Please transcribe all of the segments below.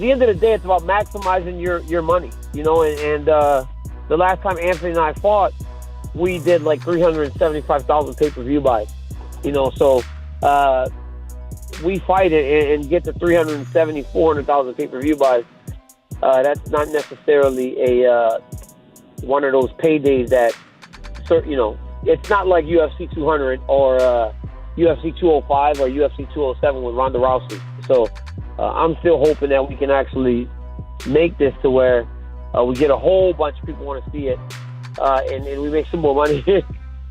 the end of the day, it's about maximizing your money, you know. And the last time Anthony and I fought, we did like 375,000 pay-per-view buys, you know. So we fight it and get to 400,000 pay-per-view buys. That's not necessarily a one of those paydays that, you know, it's not like UFC 200 or UFC 205 or UFC 207 with Ronda Rousey. So I'm still hoping that we can actually make this to where we get a whole bunch of people want to see it, and we make some more money.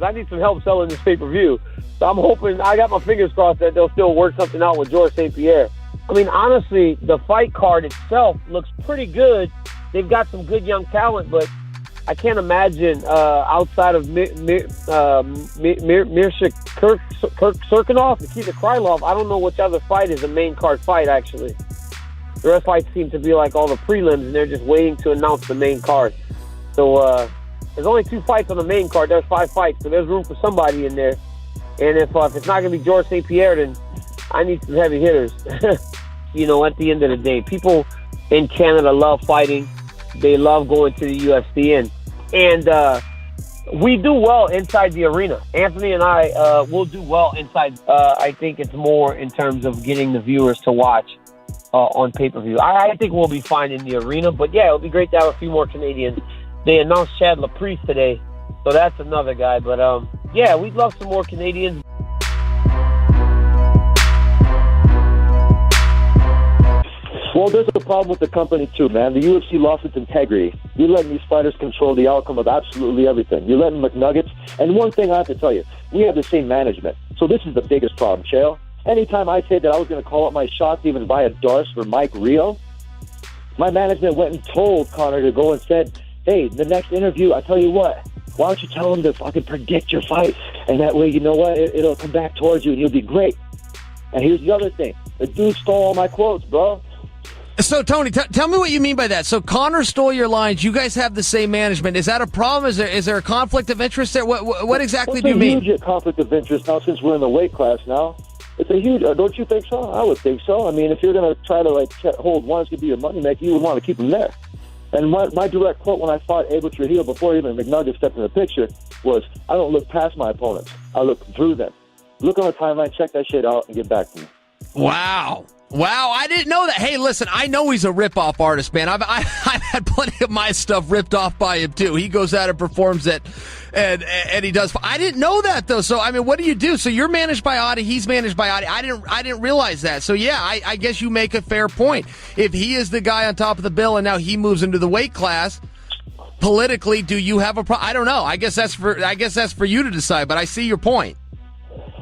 I need some help selling this pay-per-view. So I'm hoping, I got my fingers crossed that they'll still work something out with Georges St. Pierre. I mean, honestly, the fight card itself looks pretty good. They've got some good young talent, but I can't imagine outside of Mirsha Kirk-Serkinov, Nikita Krylov, I don't know which other fight is a main card fight, actually. The rest fights seem to be like all the prelims, and they're just waiting to announce the main card. So there's only 2 fights on the main card. There's 5 fights, so there's room for somebody in there. And if it's not going to be Georges St. Pierre, then I need some heavy hitters. You know, at the end of the day, people in Canada love fighting. They love going to the UFC, and we do well inside the arena. Anthony and I will do well inside. I think it's more in terms of getting the viewers to watch on pay-per-view. I think we'll be fine in the arena, but yeah, it'll be great to have a few more Canadians. They announced Chad Laprise today, so that's another guy. But yeah, we'd love some more Canadians. Well, there's a problem with the company too, man. The UFC lost its integrity. You're letting these fighters control the outcome of absolutely everything. You're letting McNuggets. And one thing I have to tell you, we have the same management. So this is the biggest problem, Chael. Anytime I said that I was going to call up my shots even via Darce for Mike Rio, my management went and told Conor to go and said, hey, the next interview, I tell you what, why don't you tell him to fucking predict your fight? And that way, you know what, it'll come back towards you and you'll be great. And here's the other thing. The dude stole all my quotes, bro. So, Tony, tell me what you mean by that. So, Conor stole your lines. You guys have the same management. Is that a problem? Is there a conflict of interest there? What exactly do you mean? It's a huge conflict of interest now since we're in the weight class now. It's a huge, don't you think so? I would think so. I mean, if you're going to try to hold one to be your money maker, you would want to keep them there. And my direct quote when I fought Abel Trujillo before even McNugget stepped in the picture was, I don't look past my opponents. I look through them. Look on the timeline, check that shit out, and get back to me. Wow, I didn't know that. Hey, listen, I know he's a rip-off artist, man. I've had plenty of my stuff ripped off by him, too. He goes out and performs it, and he does. I didn't know that, though. So, I mean, what do you do? So you're managed by Adi, he's managed by Adi. I didn't realize that. So, yeah, I guess you make a fair point. If he is the guy on top of the bill and now he moves into the weight class, politically, do you have a problem? I don't know. I guess that's for you to decide, but I see your point.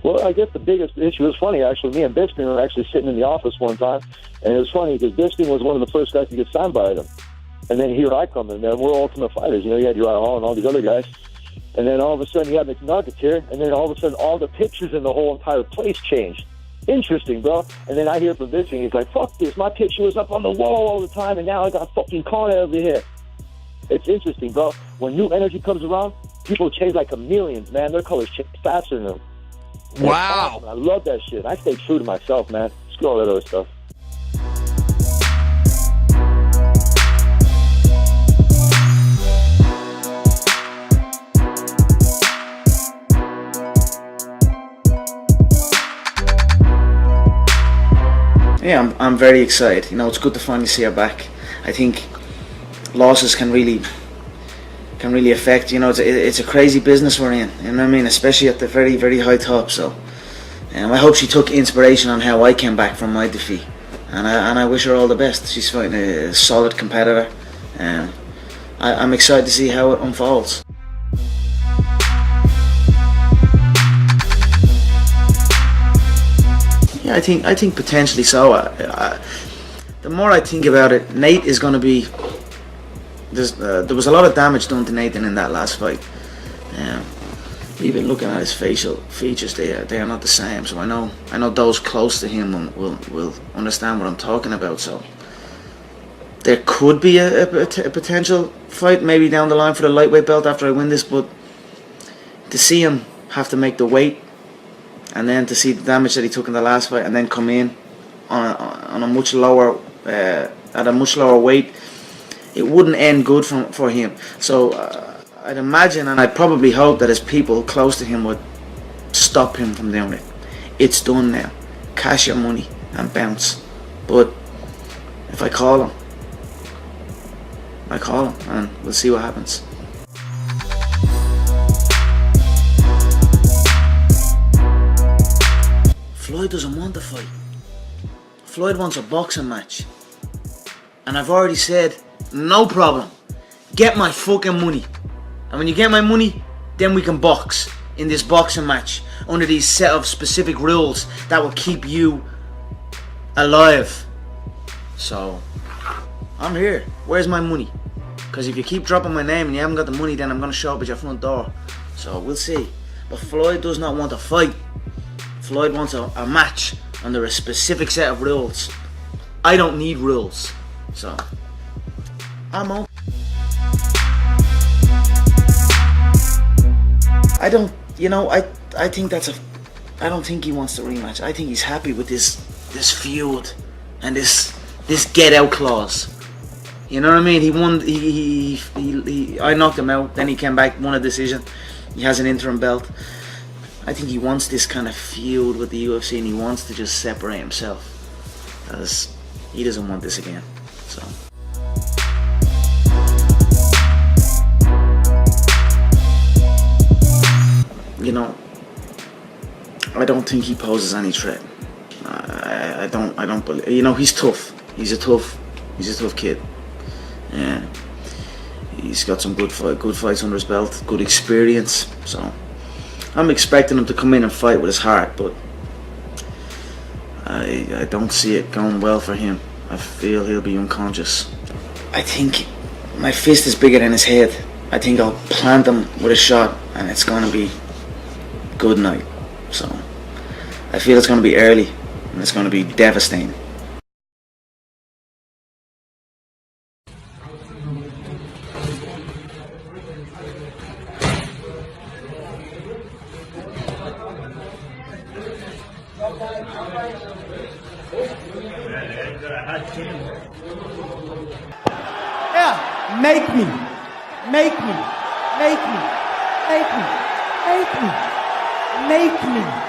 Well, I guess the biggest issue is funny, actually. Me and Bisping were actually sitting in the office one time, and it was funny because Bisping was one of the first guys to get signed by them. And then here I come in there, and we're Ultimate Fighters. You know, you had Uriah Hall and all these other guys. And then all of a sudden you have McNuggets here, and then all of a sudden all the pictures in the whole entire place changed. Interesting, bro. And then I hear from Bisping, he's like, fuck this, my picture was up on the wall all the time, and now I got fucking Conor over here. It's interesting, bro. When new energy comes around, people change like chameleons, man. Their colors change faster than them. Wow. Awesome. I love that shit. I stay true to myself, man. Screw all that other stuff. Yeah, I'm very excited. You know, it's good to finally see her back. I think losses can really affect. You know, it's a crazy business we're in. You know what I mean? Especially at the very, very high top. So, I hope she took inspiration on how I came back from my defeat, and I wish her all the best. She's fighting a solid competitor, and I'm excited to see how it unfolds. Yeah, I think potentially so. The more I think about it, Nate is going to be. There was a lot of damage done to Nathan in that last fight. Even looking at his facial features, they are not the same. So I know those close to him will understand what I'm talking about. So there could be a potential fight maybe down the line for the lightweight belt after I win this, but to see him have to make the weight, and then to see the damage that he took in the last fight, and then come in on a much lower at a much lower weight, it wouldn't end good for him. So I'd imagine, and I'd probably hope, that his people close to him would stop him from doing it. It's done now. Cash your money and bounce. But if I call him and we'll see what happens. Floyd doesn't want the fight. Floyd wants a boxing match. And I've already said, no problem. Get my fucking money. And when you get my money, then we can box in this boxing match under these set of specific rules that will keep you alive. So, I'm here. Where's my money? Because if you keep dropping my name and you haven't got the money, then I'm going to show up at your front door. So, we'll see. But Floyd does not want a fight. Floyd wants a match under a specific set of rules. I don't need rules. So, I'm open. I don't think he wants the rematch. I think he's happy with this feud and this get out clause. You know what I mean? He won. I knocked him out. Then he came back, won a decision. He has an interim belt. I think he wants this kind of feud with the UFC, and he wants to just separate himself, because he doesn't want this again. So. You know, I don't think he poses any threat. I don't believe. You know, he's tough. He's a tough kid. Yeah, he's got some good fights under his belt, good experience. So I'm expecting him to come in and fight with his heart, but I don't see it going well for him. I feel he'll be unconscious. I think my fist is bigger than his head. I think I'll plant him with a shot, and it's gonna be good night. So I feel it's gonna be early, and it's gonna be devastating. Yeah, make me, make me, make me, make me, make me, make me.